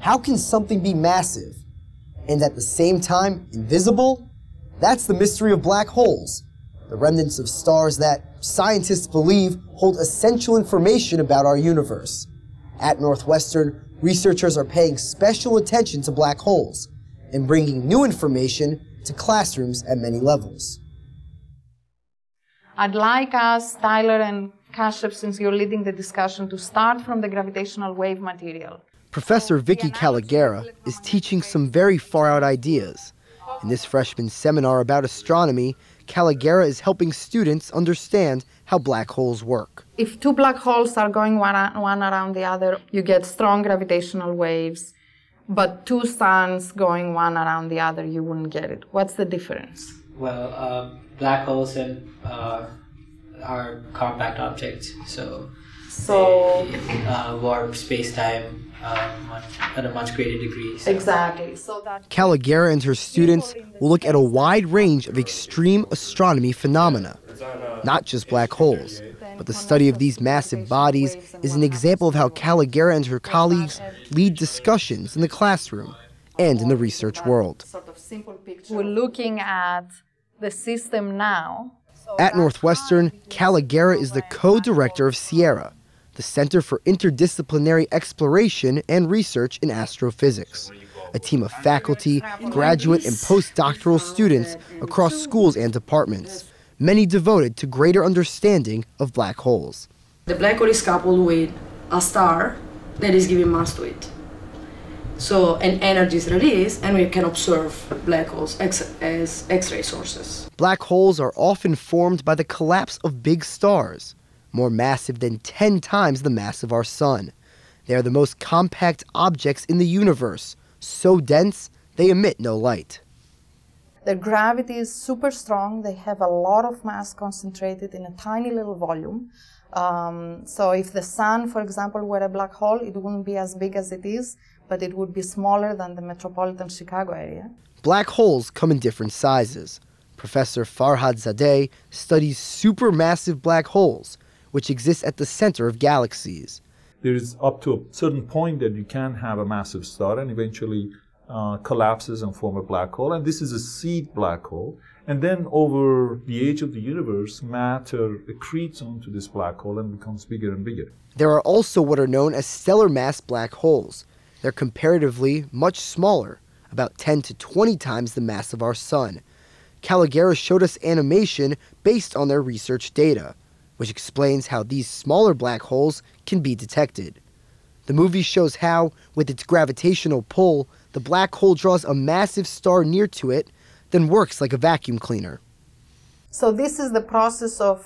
How can something be massive and at the same time invisible? That's the mystery of black holes, the remnants of stars that scientists believe hold essential information about our universe. At Northwestern, researchers are paying special attention to black holes and bringing new information to classrooms at many levels. I'd like us, Tyler and Kashyap, since you're leading the discussion, to start from the gravitational wave material. Professor Vicky Caligera is teaching some very far-out ideas. In this freshman seminar about astronomy, Caligera is helping students understand how black holes work. If two black holes are going one around the other, you get strong gravitational waves, but two suns going one around the other, you wouldn't get it. What's the difference? Well, black holes are compact objects, so they warp space-time at a much greater degree. So. Exactly. Caligera and her students will look at a wide range of extreme astronomy phenomena, not just black holes, but the study of these massive bodies is an example of how Caligera and her colleagues lead discussions in the classroom and in the research world. We're looking at the system now. At Northwestern, Caligera is the co-director of Sierra, the Center for Interdisciplinary Exploration and Research in Astrophysics, a team of faculty, graduate, and postdoctoral students across schools and departments, many devoted to greater understanding of black holes. The black hole is coupled with a star that is giving mass to it. So an energy is released, and we can observe black holes as X-ray sources. Black holes are often formed by the collapse of big stars, more massive than 10 times the mass of our sun. They are the most compact objects in the universe, so dense they emit no light. Their gravity is super strong. They have a lot of mass concentrated in a tiny little volume. So if the sun, for example, were a black hole, it wouldn't be as big as it is, but it would be smaller than the metropolitan Chicago area. Black holes come in different sizes. Professor Farhad Zadeh studies supermassive black holes, which exist at the center of galaxies. There is up to a certain point that you can have a massive star and eventually collapses and form a black hole. And this is a seed black hole. And then over the age of the universe, matter accretes onto this black hole and becomes bigger and bigger. There are also what are known as stellar mass black holes. They're comparatively much smaller, about 10 to 20 times the mass of our sun. Caligera showed us animation based on their research data, which explains how these smaller black holes can be detected. The movie shows how, with its gravitational pull, the black hole draws a massive star near to it, then works like a vacuum cleaner. So this is the process of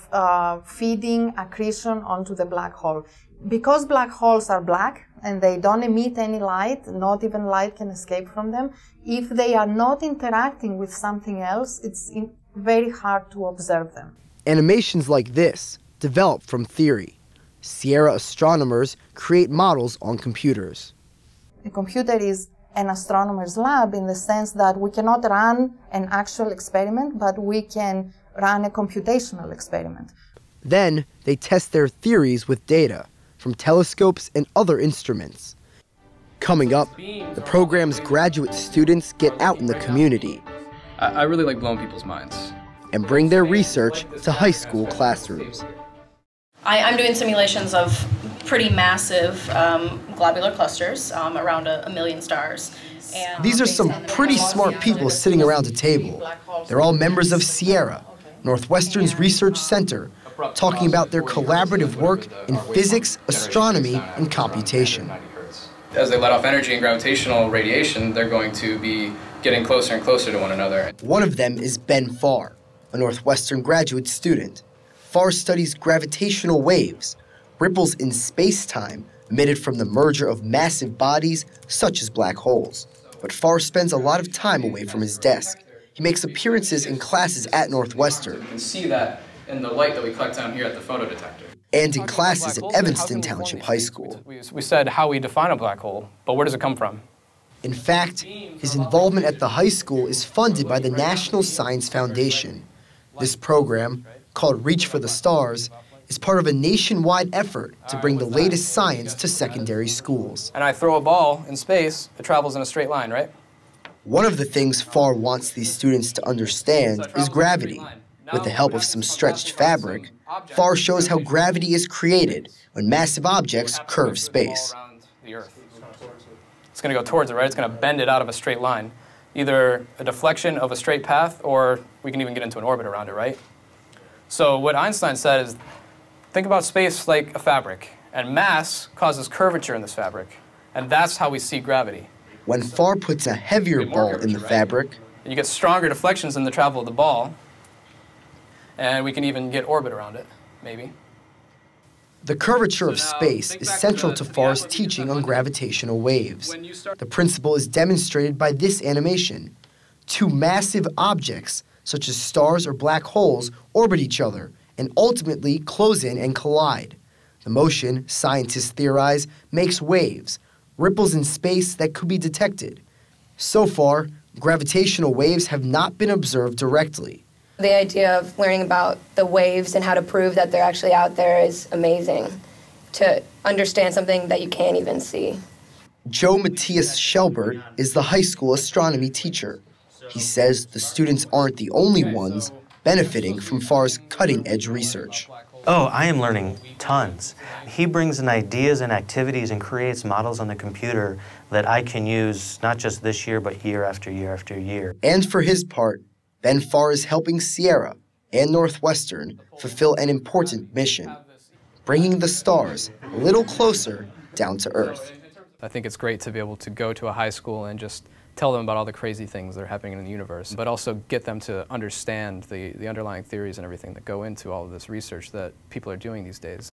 feeding accretion onto the black hole. Because black holes are black and they don't emit any light, not even light can escape from them, if they are not interacting with something else, it's very hard to observe them. Animations like this develop from theory. Sierra astronomers create models on computers. A computer is an astronomer's lab in the sense that we cannot run an actual experiment, but we can run a computational experiment. Then they test their theories with data from telescopes and other instruments. Coming up, the program's graduate students get out in the community. I really like blowing people's minds. And bring their research to high school classrooms. I'm doing simulations of pretty massive globular clusters, around a million stars. And these are some pretty smart people sitting around a table. They're all members of Sierra, Northwestern's research center, talking about their collaborative work in physics, astronomy, and computation. As they let off energy and gravitational radiation, they're going to be getting closer and closer to one another. One of them is Ben Farr, a Northwestern graduate student. Farr studies gravitational waves, ripples in space-time emitted from the merger of massive bodies such as black holes. But Farr spends a lot of time away from his desk. He makes appearances in classes at Northwestern. You can see that in the light that we collect down here at the photodetector. And in classes at Evanston Township High School. We said how we define a black hole, but where does it come from? In fact, his involvement at the high school is funded by the National Science Foundation. This program, called Reach for the Stars, is part of a nationwide effort to bring the latest science to secondary schools. And I throw a ball in space, it travels in a straight line, right? One of the things FAR wants these students to understand is gravity. With the help of some stretched fabric, FAR shows how gravity is created when massive objects curve space. It's going to go towards it, right? It's going to bend it out of a straight line. Either a deflection of a straight path, or we can even get into an orbit around it, right? So what Einstein said is, think about space like a fabric, and mass causes curvature in this fabric, and that's how we see gravity. When FAR puts a heavier ball in the fabric, you get stronger deflections in the travel of the ball, and we can even get orbit around it, maybe. The curvature of space is central to FAR's teaching on gravitational waves. The principle is demonstrated by this animation. Two massive objects, such as stars or black holes, orbit each other and ultimately close in and collide. The motion, scientists theorize, makes waves, ripples in space that could be detected. So far, gravitational waves have not been observed directly. The idea of learning about the waves and how to prove that they're actually out there is amazing, to understand something that you can't even see. Joe Matthias Shelbert is the high school astronomy teacher. He says the students aren't the only ones benefiting from FAR's cutting-edge research. Oh, I am learning tons. He brings in ideas and activities and creates models on the computer that I can use not just this year, but year after year after year. And for his part, Ben Farr is helping Sierra and Northwestern fulfill an important mission, bringing the stars a little closer down to Earth. I think it's great to be able to go to a high school and just tell them about all the crazy things that are happening in the universe, but also get them to understand the underlying theories and everything that go into all of this research that people are doing these days.